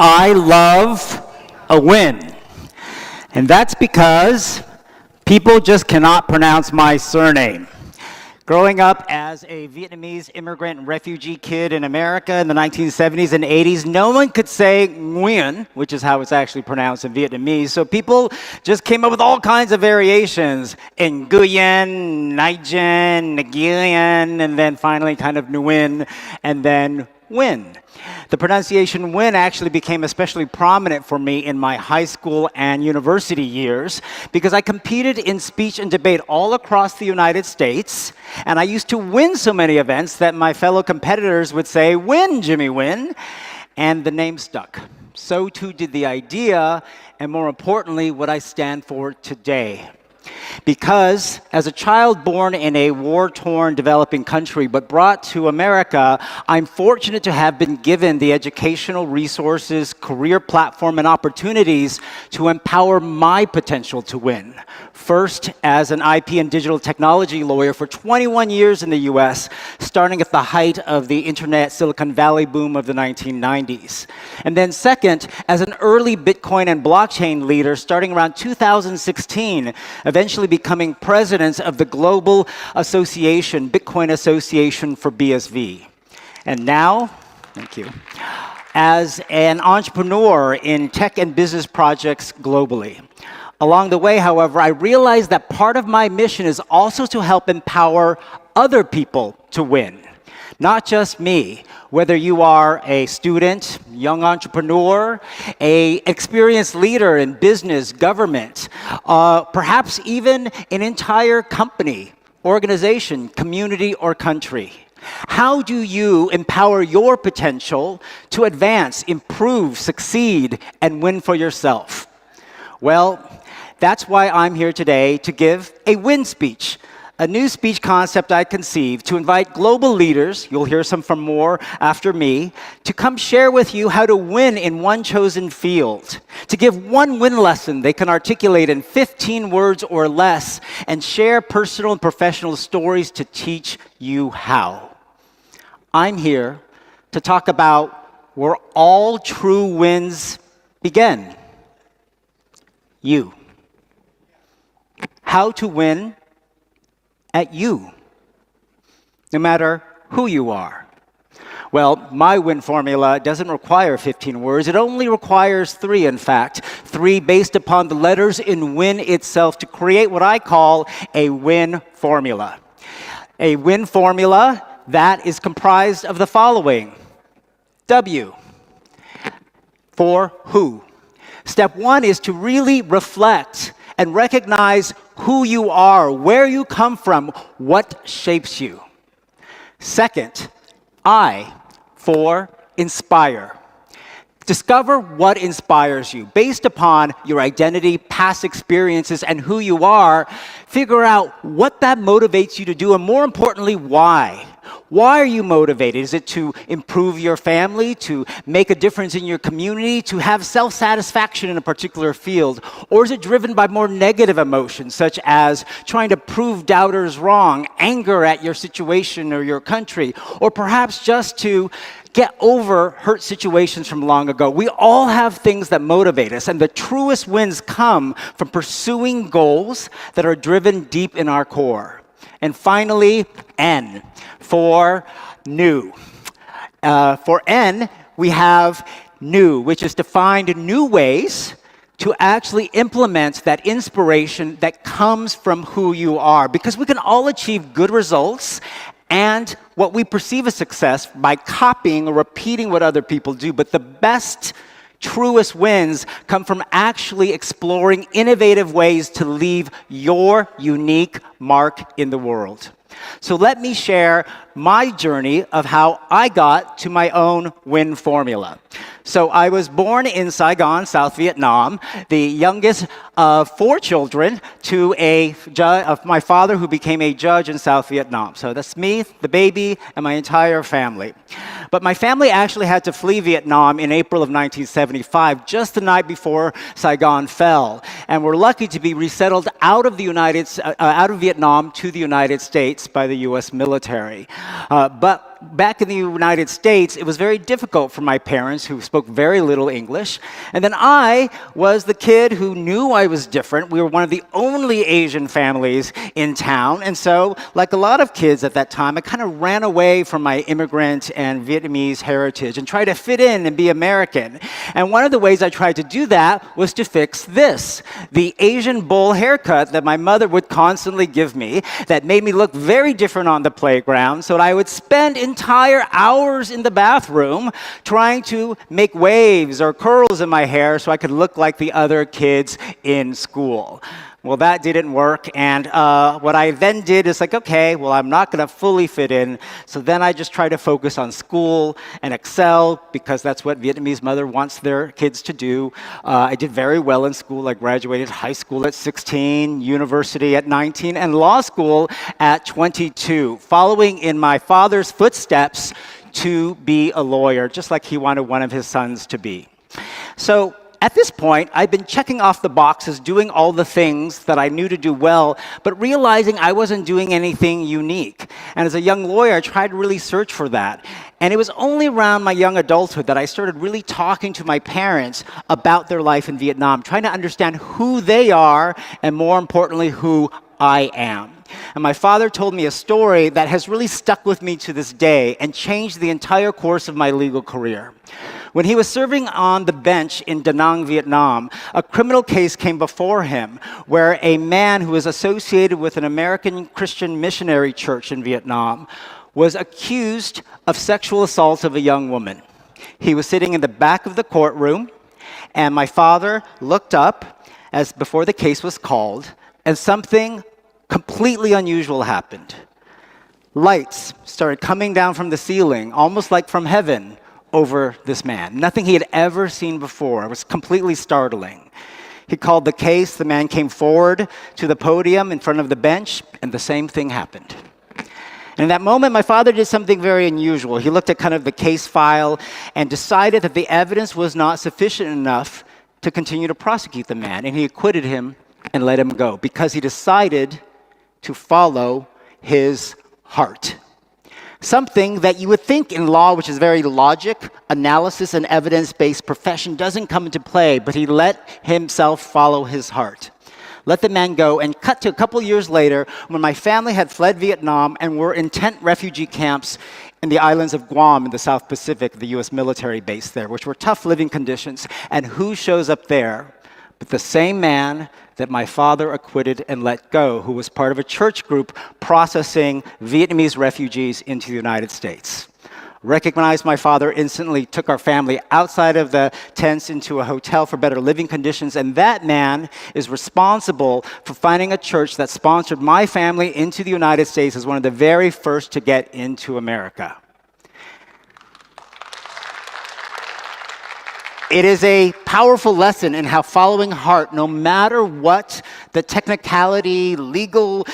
I love a win. And that's because people just cannot pronounce my surname. Growing up as a Vietnamese immigrant and refugee kid in America in the 1970s and 80s, no one could say Nguyen, which is how it's actually pronounced in Vietnamese. So people just came up with all kinds of variations. Nguyen, Nigel, Nguyen, and then finally kind of Nguyen, and then Nguyen. The pronunciation Nguyen actually became especially prominent for me in my high school and university years because I competed in speech and debate all across the United States, and I used to win so many events that my fellow competitors would say, "Win, Jimmy, win," and the name stuck. So too did the idea, and more importantly, what I stand for today. Because as a child born in a war-torn developing country but brought to America, I'm fortunate to have been given the educational resources, career platform, and opportunities to empower my potential to win. First, as an IP and digital technology lawyer for 21 years in the US, starting at the height of the internet Silicon Valley boom of the 1990s. And then second, as an early Bitcoin and blockchain leader starting around 2016, eventually becoming president of the global association, Bitcoin Association for BSV. And now, thank you, as an entrepreneur in tech and business projects globally. Along the way, however, I realized that part of my mission is also to help empower other people to win. Not just me, whether you are a student, young entrepreneur, an experienced leader in business, government, perhaps even an entire company, organization, community, or country. How do you empower your potential to advance, improve, succeed, and win for yourself? Well, that's why I'm here today to give a win speech. A new speech concept I conceived to invite global leaders, you'll hear some from more after me, to come share with you how to win in one chosen field, to give one win lesson they can articulate in 15 words or less, and share personal and professional stories to teach you how. I'm here to talk about where all true wins begin. You. How to win at you, no matter who you are. Well, my win formula doesn't require 15 words. It only requires 3, in fact. 3 based upon the letters in win itself to create what I call a win formula. A win formula that is comprised of the following. W, for who. Step 1 is to really reflect and recognize who you are, where you come from, what shapes you. Second, I, for inspire. Discover what inspires you. Based upon your identity, past experiences, and who you are, figure out what that motivates you to do, and more importantly, why. Why are you motivated? Is it to improve your family, to make a difference in your community, to have self-satisfaction in a particular field? Or is it driven by more negative emotions, such as trying to prove doubters wrong, anger at your situation or your country, or perhaps just to get over hurt situations from long ago? We all have things that motivate us, and the truest wins come from pursuing goals that are driven deep in our core. And finally, N, for new. For N, we have new, which is to find new ways to actually implement that inspiration that comes from who you are. Because we can all achieve good results and what we perceive as success by copying or repeating what other people do. But the best, truest wins come from actually exploring innovative ways to leave your unique mark in the world. So let me share my journey of how I got to my own win formula. So I was born in Saigon, South Vietnam, the youngest of 4 children to of my father who became a judge in South Vietnam. So that's me, the baby, and my entire family. But my family actually had to flee Vietnam in April of 1975, just the night before Saigon fell. And we're lucky to be resettled out of Vietnam to the United States by the US military. But back in the United States, it was very difficult for my parents who spoke very little English. And then I was the kid who knew I was different. We were one of the only Asian families in town. And so, like a lot of kids at that time, I kind of ran away from my immigrant and Vietnamese heritage and tried to fit in and be American. And one of the ways I tried to do that was to fix this, the Asian bowl haircut that my mother would constantly give me that made me look very different on the playground, so that I would spend entire hours in the bathroom trying to make waves or curls in my hair so I could look like the other kids in school. Well, that didn't work, and what I then did is like, okay, well, I'm not going to fully fit in, so then I just try to focus on school and excel, because that's what Vietnamese mother wants their kids to do. I did very well in school. I graduated high school at 16, university at 19, and law school at 22, following in my father's footsteps to be a lawyer, just like he wanted one of his sons to be. So, at this point, I've been checking off the boxes, doing all the things that I knew to do well, but realizing I wasn't doing anything unique. And as a young lawyer, I tried to really search for that. And it was only around my young adulthood that I started really talking to my parents about their life in Vietnam, trying to understand who they are, and more importantly, who I am. And my father told me a story that has really stuck with me to this day and changed the entire course of my legal career. When he was serving on the bench in Da Nang, Vietnam, a criminal case came before him where a man who was associated with an American Christian missionary church in Vietnam was accused of sexual assault of a young woman. He was sitting in the back of the courtroom, and my father looked up as before the case was called, and something completely unusual happened. Lights started coming down from the ceiling, almost like from heaven, over this man. Nothing he had ever seen before. It was completely startling. He called the case. The man came forward to the podium in front of the bench, and the same thing happened. And in that moment, my father did something very unusual. He looked at kind of the case file and decided that the evidence was not sufficient enough to continue to prosecute the man, and he acquitted him and let him go because he decided to follow his heart. Something that you would think in law, which is very logic, analysis, and evidence-based profession, doesn't come into play, but he let himself follow his heart. Let the man go, and cut to a couple years later, when my family had fled Vietnam and were in tent refugee camps in the islands of Guam in the South Pacific, the US military base there, which were tough living conditions. And who shows up there but the same man that my father acquitted and let go, who was part of a church group processing Vietnamese refugees into the United States. Recognized my father, instantly took our family outside of the tents into a hotel for better living conditions, and that man is responsible for finding a church that sponsored my family into the United States as one of the very first to get into America. It is a powerful lesson in how following heart, no matter what the technicality, legal,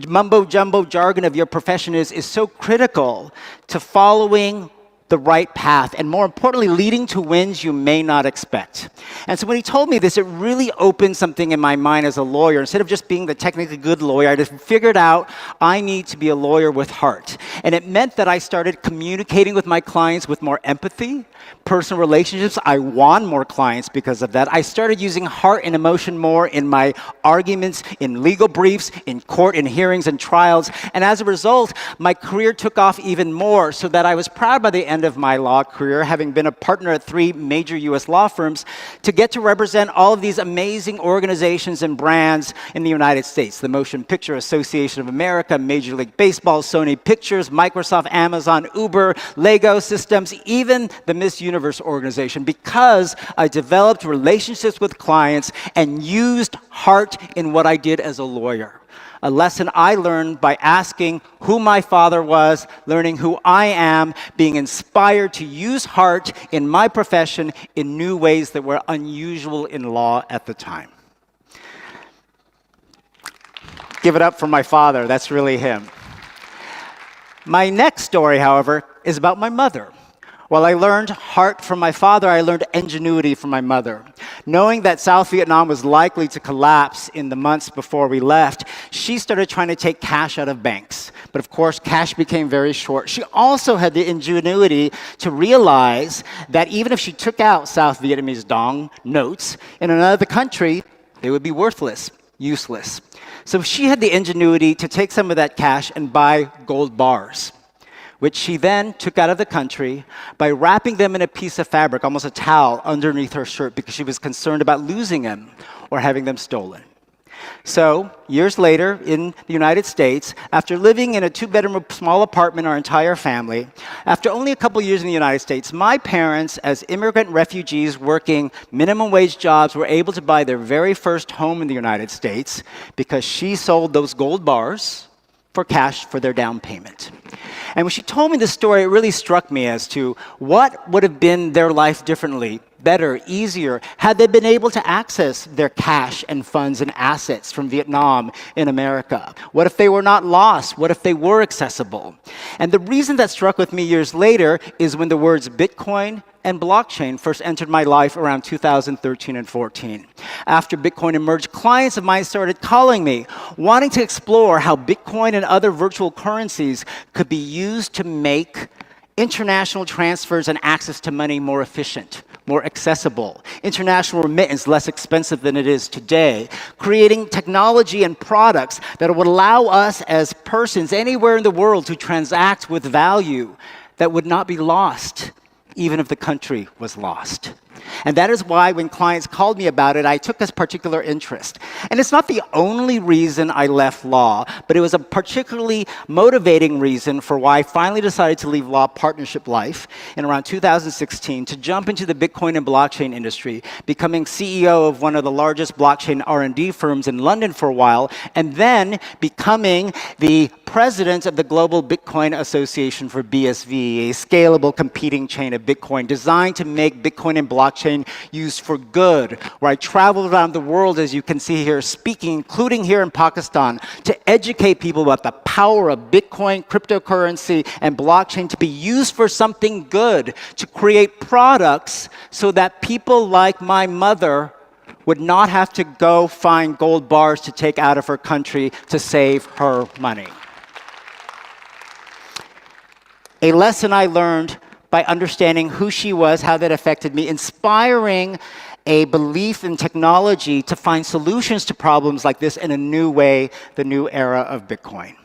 mumbo-jumbo jargon of your profession is so critical to following the right path, and more importantly, leading to wins you may not expect. And so when he told me this, it really opened something in my mind as a lawyer. Instead of just being the technically good lawyer, I just figured out I need to be a lawyer with heart. And it meant that I started communicating with my clients with more empathy, personal relationships. I won more clients because of that. I started using heart and emotion more in my arguments, in legal briefs, in court, in hearings and trials. And as a result, my career took off even more, so that I was proud by the end of my law career, having been a partner at 3 major US law firms, to get to represent all of these amazing organizations and brands in the United States. The Motion Picture Association of America, Major League Baseball, Sony Pictures, Microsoft, Amazon, Uber, Lego Systems, even the Miss Universe organization, because I developed relationships with clients and used heart in what I did as a lawyer. A lesson I learned by asking who my father was, learning who I am, being inspired to use heart in my profession in new ways that were unusual in law at the time. Give it up for my father. That's really him. My next story, however, is about my mother. While I learned heart from my father, I learned ingenuity from my mother. Knowing that South Vietnam was likely to collapse in the months before we left, she started trying to take cash out of banks. But of course, cash became very short. She also had the ingenuity to realize that even if she took out South Vietnamese dong notes in another country, they would be worthless, useless. So she had the ingenuity to take some of that cash and buy gold bars, which she then took out of the country by wrapping them in a piece of fabric, almost a towel, underneath her shirt because she was concerned about losing them or having them stolen. So, years later, in the United States, after living in a two-bedroom small apartment, our entire family, after only a couple years in the United States, my parents, as immigrant refugees working minimum wage jobs, were able to buy their very first home in the United States because she sold those gold bars for cash for their down payment. And when she told me this story, it really struck me as to what would have been their life differently, better, easier, had they been able to access their cash and funds and assets from Vietnam in America. What if they were not lost? What if they were accessible? And the reason that struck with me years later is when the words Bitcoin and blockchain first entered my life around 2013 and 14. After Bitcoin emerged, clients of mine started calling me, wanting to explore how Bitcoin and other virtual currencies could be used to make international transfers and access to money more efficient, more accessible, international remittance less expensive than it is today, creating technology and products that would allow us as persons anywhere in the world to transact with value that would not be lost, even if the country was lost. And that is why when clients called me about it, I took this particular interest. And it's not the only reason I left law, but it was a particularly motivating reason for why I finally decided to leave law partnership life in around 2016 to jump into the Bitcoin and blockchain industry, becoming CEO of one of the largest blockchain R&D firms in London for a while, and then becoming the president of the Global Bitcoin Association for BSV, a scalable competing chain of Bitcoin designed to make Bitcoin and blockchain used for good, where I traveled around the world, as you can see here, speaking, including here in Pakistan, to educate people about the power of Bitcoin, cryptocurrency, and blockchain to be used for something good, to create products so that people like my mother would not have to go find gold bars to take out of her country to save her money. A lesson I learned by understanding who she was, how that affected me, inspiring a belief in technology to find solutions to problems like this in a new way, the new era of Bitcoin.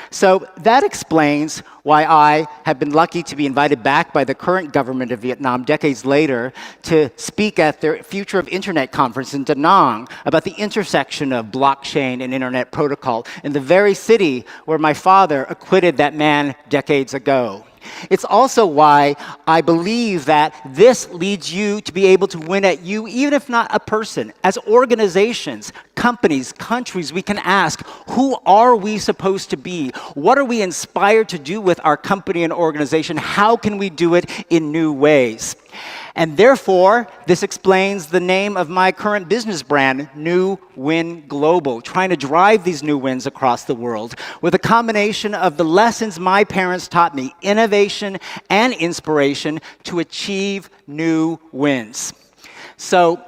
So that explains why I have been lucky to be invited back by the current government of Vietnam decades later to speak at their Future of Internet conference in Da Nang about the intersection of blockchain and internet protocol in the very city where my father acquitted that man decades ago. It's also why I believe that this leads you to be able to win at you, even if not a person. As organizations, companies, countries, we can ask, who are we supposed to be? What are we inspired to do with our company and organization? How can we do it in new ways? And therefore, this explains the name of my current business brand, Nguyen Global, trying to drive these new wins across the world with a combination of the lessons my parents taught me, innovation and inspiration to achieve new wins. So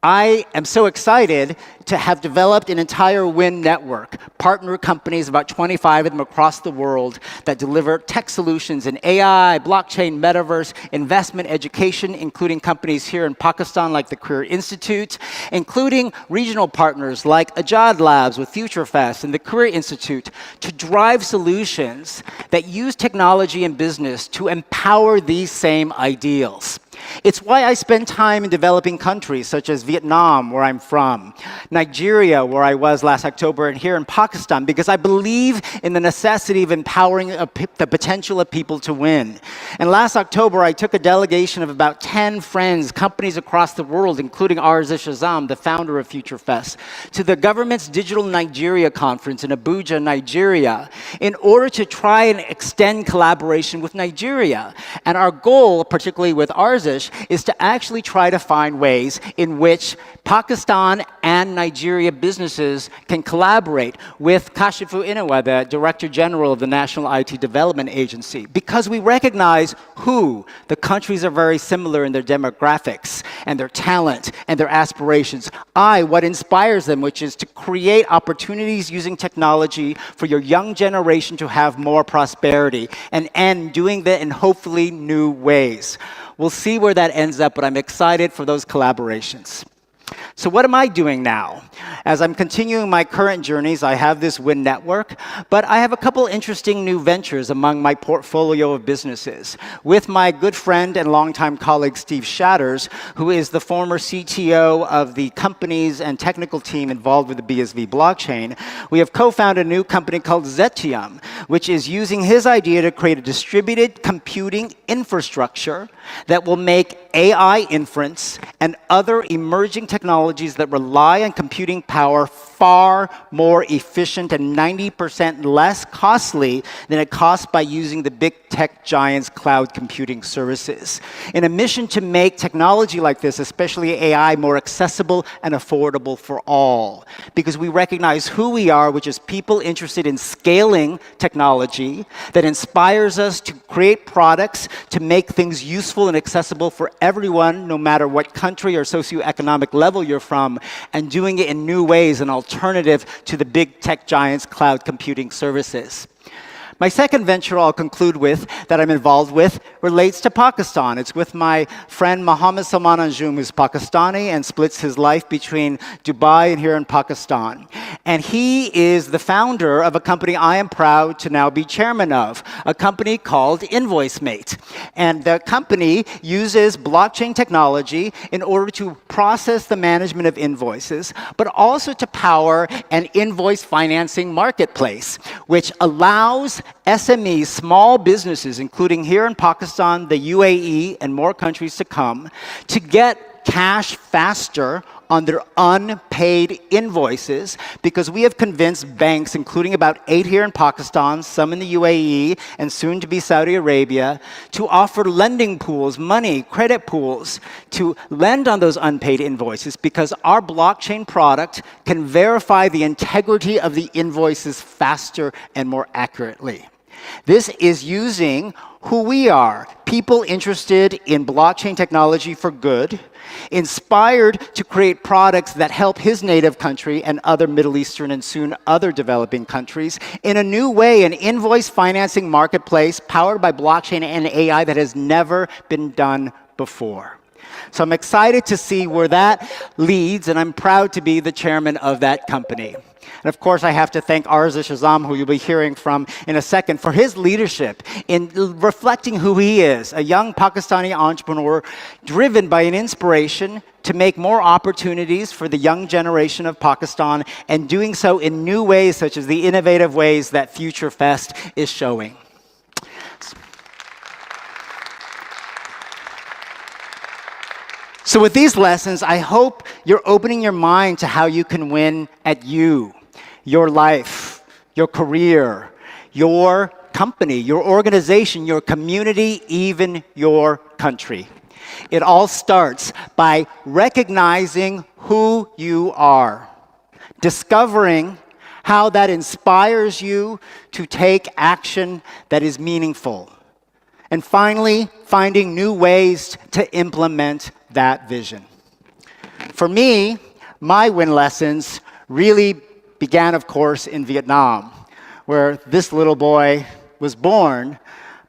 I am so excited to have developed an entire WIN network, partner companies, about 25 of them across the world, that deliver tech solutions in AI, blockchain, metaverse, investment, education, including companies here in Pakistan like the Career Institute, including regional partners like Ajad Labs with FutureFest and the Career Institute, to drive solutions that use technology and business to empower these same ideals. It's why I spend time in developing countries such as Vietnam, where I'm from, Nigeria, where I was last October, and here in Pakistan, because I believe in the necessity of empowering the potential of people to win. And last October, I took a delegation of about 10 friends, companies across the world, including Arzish Azam, the founder of FutureFest, to the government's Digital Nigeria conference in Abuja, Nigeria, in order to try and extend collaboration with Nigeria. And our goal, particularly with Arzish, Arzish is to actually try to find ways in which Pakistan and Nigeria businesses can collaborate with Kashifu Inawa, the Director General of the National IT Development Agency, because we recognize the countries are very similar in their demographics and their talent and their aspirations. What inspires them, which is to create opportunities using technology for your young generation to have more prosperity, and doing that in hopefully new ways. We'll see where that ends up, but I'm excited for those collaborations. So what am I doing now? As I'm continuing my current journeys, I have this WIN network, but I have a couple interesting new ventures among my portfolio of businesses. With my good friend and longtime colleague, Steve Shatters, who is the former CTO of the companies and technical team involved with the BSV blockchain, we have co-founded a new company called Zettium, which is using his idea to create a distributed computing infrastructure that will make AI inference and other emerging technologies that rely on computing power far more efficient and 90% less costly than it costs by using the big tech giants' cloud computing services. In a mission to make technology like this, especially AI, more accessible and affordable for all. Because we recognize who we are, which is people interested in scaling technology that inspires us to create products to make things useful and accessible for everyone, no matter what country or socioeconomic level you're from, and doing it in new ways, an alternative to the big tech giants' cloud computing services. My second venture I'll conclude with, that I'm involved with, relates to Pakistan. It's with my friend Mohammed Salman Anjum, who's Pakistani and splits his life between Dubai and here in Pakistan. And he is the founder of a company I am proud to now be chairman of, a company called InvoiceMate. And the company uses blockchain technology in order to process the management of invoices, but also to power an invoice financing marketplace, which allows SMEs, small businesses, including here in Pakistan, the UAE, and more countries to come, to get cash faster on their unpaid invoices, because we have convinced banks, including about 8 here in Pakistan, some in the UAE, and soon to be Saudi Arabia, to offer lending pools, money, credit pools, to lend on those unpaid invoices, because our blockchain product can verify the integrity of the invoices faster and more accurately. This is using who we are, people interested in blockchain technology for good, inspired to create products that help his native country and other Middle Eastern and soon other developing countries in a new way, an invoice financing marketplace powered by blockchain and AI that has never been done before. So I'm excited to see where that leads, and I'm proud to be the chairman of that company. And of course, I have to thank Arzish Azam, who you'll be hearing from in a second, for his leadership in reflecting who he is, a young Pakistani entrepreneur driven by an inspiration to make more opportunities for the young generation of Pakistan, and doing so in new ways, such as the innovative ways that Future Fest is showing. So with these lessons, I hope you're opening your mind to how you can win at your life, your career, your company, your organization, your community, even your country. It all starts by recognizing who you are, discovering how that inspires you to take action that is meaningful, and finally, finding new ways to implement that vision. For me, my win lessons really began, of course, in Vietnam, where this little boy was born,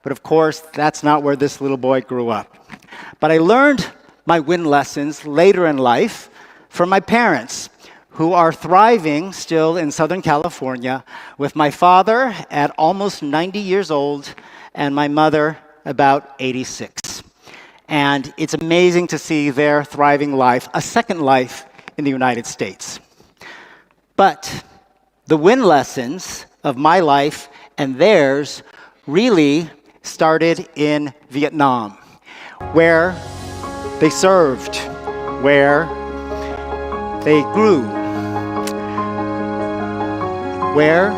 but of course, that's not where this little boy grew up. But I learned my win lessons later in life from my parents, who are thriving still in Southern California, with my father at almost 90 years old and my mother about 86. And it's amazing to see their thriving life, a second life in the United States. But the win lessons of my life and theirs really started in Vietnam, where they served, where they grew, where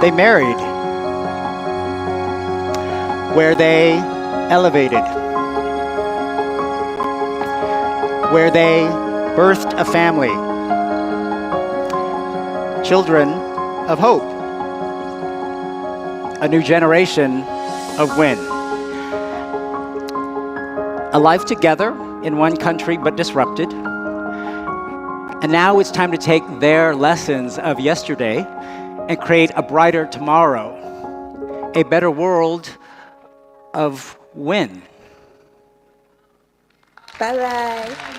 they married, where they elevated, where they birthed a family. Children of hope. A new generation of Nguyen. A life together in one country but disrupted. And now it's time to take their lessons of yesterday and create a brighter tomorrow, a better world of Nguyen. Bye-bye.